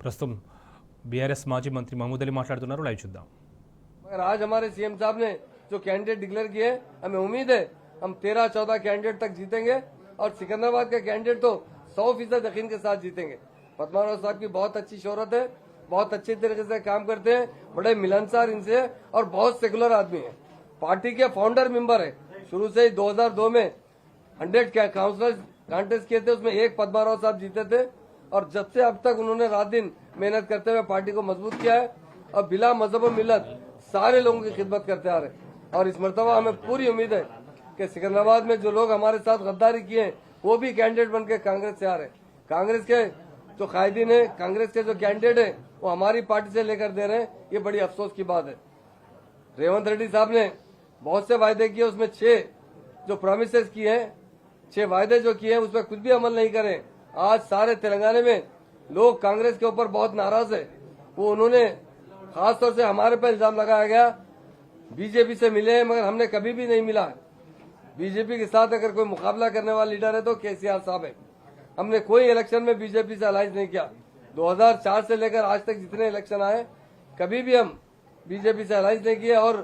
ప్రస్తుతం బీఆర్ఎస్ మాజీ మంత్రి మహమూద్ అలీ మాట్లాడుతున్నారు. లైవ్ చూద్దాం. मगर आज हमारे सीएम साहब ने जो कैंडिडेट डिक्लेयर किए, हमें उम्मीद है हम 13-14 कैंडिडेट तक जीतेंगे और सिकंदराबाद के कैंडिडेट तो 100% यकीन के साथ जीतेंगे। पद्माराव साहब की बहुत अच्छी शोहरत है, बहुत अच्छी तरीके से काम करते हैं, बड़े मिलनसार इनसे और बहुत सेकुलर आदमी है। पार्टी के फाउंडर मेंबर है, शुरू से ही 2002 में 100 काउंसिलर कॉन्टेस्ट किए थे, उसमें एक पद्माराव साहब जीते थे और जब से अब तक उन्होंने रात दिन मेहनत करते हुए पार्टी को मजबूत किया है और बिला मजहब और मिलत सारे लोगों की खिदमत करते आ रहे। और इस मर्तबा हमें पूरी उम्मीद है कि सिकंदराबाद में जो लोग हमारे साथ गद्दारी किए हैं वो भी कैंडिडेट बन के कांग्रेस से आ रहे। कांग्रेस के जो कायदीन है, कांग्रेस के जो कैंडिडेट है वो हमारी पार्टी से लेकर दे रहे हैं, ये बड़ी अफसोस की बात है। रेवंत रेड्डी साहब ने बहुत से वायदे किए, उसमें 6 जो प्रोमिसेस किए हैं, 6 वायदे जो किए हैं उसमें कुछ भी अमल नहीं करें। आज सारे तेलंगाना में लोग कांग्रेस के ऊपर बहुत नाराज है। वो उन्होंने खासतौर से हमारे पर इल्जाम लगाया गया बीजेपी से मिले हैं, मगर हमने कभी भी नहीं मिला। बीजेपी के साथ अगर कोई मुकाबला करने वाला लीडर है तो केसीआर साहब है। हमने कोई इलेक्शन में बीजेपी से अलायंस नहीं किया। 2004 से लेकर आज तक जितने इलेक्शन आए कभी भी हम बीजेपी से अलायंस नहीं किए। और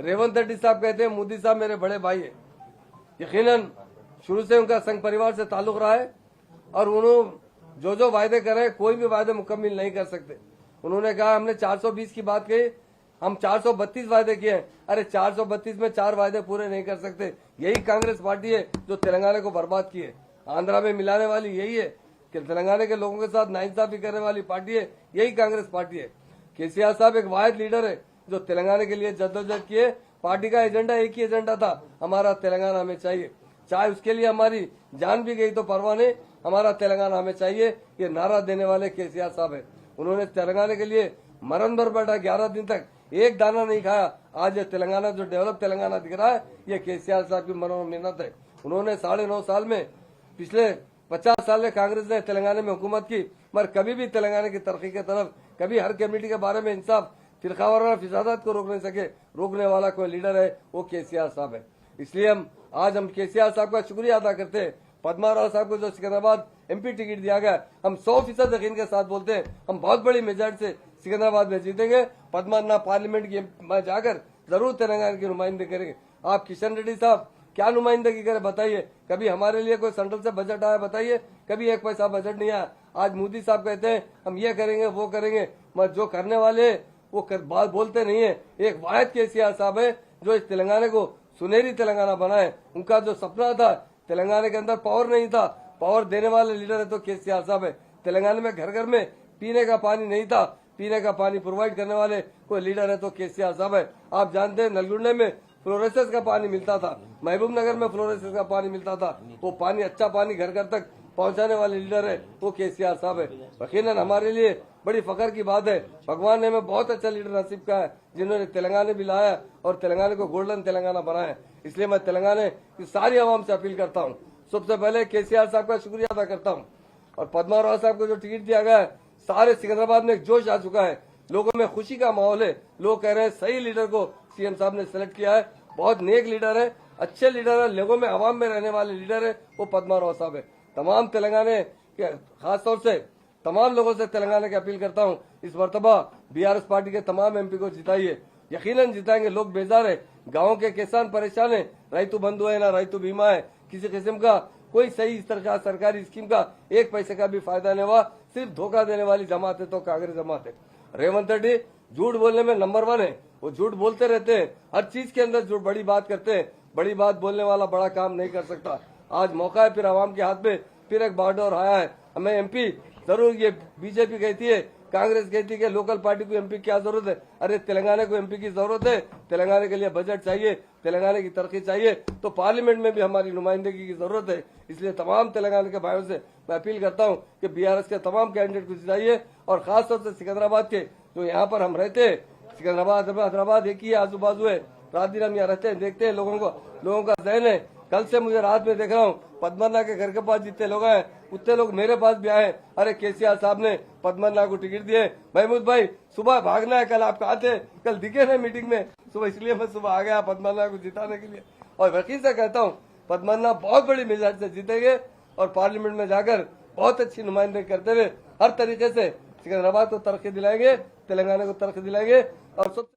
रेवंत रेड्डी साहब कहते हैं मोदी साहब मेरे बड़े भाई है। यकीनन शुरू से उनका संघ परिवार से ताल्लुक रहा है और उन्होंने जो वायदे करे कोई भी वायदे मुकम्मल नहीं कर सकते। उन्होंने कहा हमने 420 की बात कही, हम 432 वायदे किए। अरे 432 में 4 वायदे पूरे नहीं कर सकते। यही कांग्रेस पार्टी है जो तेलंगाना को बर्बाद की है, आंध्रा में मिलाने वाली यही है कि तेलंगाना के लोगों के साथ नाइंसाफी करने वाली पार्टी है, यही कांग्रेस पार्टी है। केसीआर साहब एक वाहिद लीडर है जो तेलंगाना के लिए जद्दोजहद किए। पार्टी का एजेंडा एक ही एजेंडा था, हमारा तेलंगाना हमें चाहिए, चाहे उसके लिए हमारी जान भी गई तो परवाह नहीं, हमारा तेलंगाना हमें चाहिए। ये नारा देने वाले केसीआर साहब है। उन्होंने तेलंगाना के लिए मरण भर बैठा, 11 दिन तक एक दाना नहीं खाया। आज ये तेलंगाना जो डेवलप तेलंगाना दिख रहा है ये केसीआर साहब की मेहनत है। उन्होंने 9.5 साल में, पिछले 50 साल में कांग्रेस ने तेलंगाना में हुकूमत की, मगर कभी भी तेलंगाना की तरक्की की तरफ, कभी हर कम्युनिटी के बारे में इंसाफ, फिरकावाराना फिसादात को रोक नहीं सके। रोकने वाला कोई लीडर है वो केसीआर साहब है। इसलिए हम केसीआर साहब का शुक्रिया अदा करते हैं। पद्माराव साहब को जो सिकंदराबाद एमपी टिकट दिया गया, हम 100% यकीन के साथ बोलते हैं हम बहुत बड़ी मेजॉरिटी से सिकंदराबाद में जीतेंगे। पद्मनाभ पार्लियामेंट में जाकर जरूर तेलंगाना की नुमाइंदगी करेंगे। आप किशन रेड्डी साहब क्या नुमाइंदगी करें बताइए? कभी हमारे लिए कोई सेंट्रल से बजट आया बताइए? कभी 1 पैसा बजट नहीं आया। आज मोदी साहब कहते हैं हम ये करेंगे वो करेंगे, मगर जो करने वाले वो बात बोलते नहीं है। एक वाहिद केसीआर साहब है जो इस तेलंगाना को सुनहरी तेलंगाना बनाए। उनका जो सपना था, तेलंगाना के अंदर पावर नहीं था, पावर देने वाले लीडर है तो केसीआर साहब है। तेलंगाना में घर घर में पीने का पानी नहीं था, पीने का पानी प्रोवाइड करने वाले कोई लीडर है तो केसीआर साहब है। आप जानते हैं नलगुंडे में फ्लोरेसेस का पानी मिलता था, महबूब नगर में फ्लोरेसेस का पानी मिलता था। वो पानी, अच्छा पानी घर घर तक पहुंचाने वाले लीडर है वो केसीआर साहब है। यकीनन हमारे लिए बड़ी फख्र की बात है, भगवान ने हमें बहुत अच्छा लीडर नसीब का है जिन्होंने तेलंगाना भी लाया और तेलंगाना को गोल्डन तेलंगाना बनाया। इसलिए मैं तेलंगाना की सारी आवाम से अपील करता हूँ, सबसे पहले केसीआर साहब का शुक्रिया अदा करता हूँ। और पद्माराव साहब को जो टिकट दिया गया है, सारे सिकंदराबाद में एक जोश आ चुका है, लोगों में खुशी का माहौल है। लोग कह रहे हैं सही लीडर को सीएम साहब ने सिलेक्ट किया है, बहुत नेक लीडर है, अच्छे लीडर है, लोगों में आवाम में रहने वाले लीडर है वो पद्माराव साहब है। तमाम तेलंगाना के, खासतौर से तमाम लोगों से तेलंगाना की अपील करता हूँ, इस मरतबा बीआरएस पार्टी के तमाम एमपी को जिताइए। यकीनन जिताएंगे। लोग बेजार है, गाँव के किसान परेशान है, रैतु बंधु है ना रैतु बीमा है, किसी किस्म का कोई सही इस तरह का सरकारी स्कीम का 1 पैसे का भी फायदा नहीं हुआ। सिर्फ धोखा देने वाली जमात है तो कांग्रेस जमात है। रेवंत रेड्डी झूठ बोलने में नंबर 1 है, वो झूठ बोलते रहते हैं, हर चीज के अंदर झूठ, बड़ी बात करते हैं। बड़ी बात बोलने वाला बड़ा काम नहीं कर सकता। आज मौका है फिर आवाम के हाथ में, फिर एक बागडोर आया है। हमें एमपी जरूर, ये बीजेपी कहती है, कांग्रेस कहती है कि लोकल पार्टी को एमपी की क्या जरूरत है? अरे तेलंगाना को एमपी की जरूरत है। तेलंगाना के लिए बजट चाहिए, तेलंगाना की तरक्की चाहिए, तो पार्लियामेंट में भी हमारी नुमाइंदगी की जरूरत है। इसलिए तमाम तेलंगाना के भाइयों से मैं अपील करता हूँ कि बीआरएस के तमाम कैंडिडेट को जिताइए। और खासतौर से सिकंदराबाद के जो यहाँ पर हम रहते हैं, सिकंदराबाद हैदराबाद एक ही आजू बाजू है, रात दिन हम यहाँ रहते हैं, देखते हैं लोगों का जहन है। कल से मुझे रात में देख रहा हूँ पद्मनाभ के घर के पास जितने लोग हैं उतने लोग मेरे पास भी आए। अरे केसीआर साहब ने पद्मनाभ को टिकट दिए, महमूद भाई सुबह भागना है, कल आप कहा थे, कल दिखे ना मीटिंग में सुबह, इसलिए मैं सुबह आ गया पद्मनाभ को जिताने के लिए। और यकीन से कहता हूँ पद्मनाभ बहुत बड़ी मेजॉरिटी से जीतेंगे और पार्लियामेंट में जाकर बहुत अच्छी नुमाइंदगी करते हुए हर तरीके से सिकंदराबाद को तरक्की दिलाएंगे, तेलंगाना को तरक्की दिलाएंगे और सब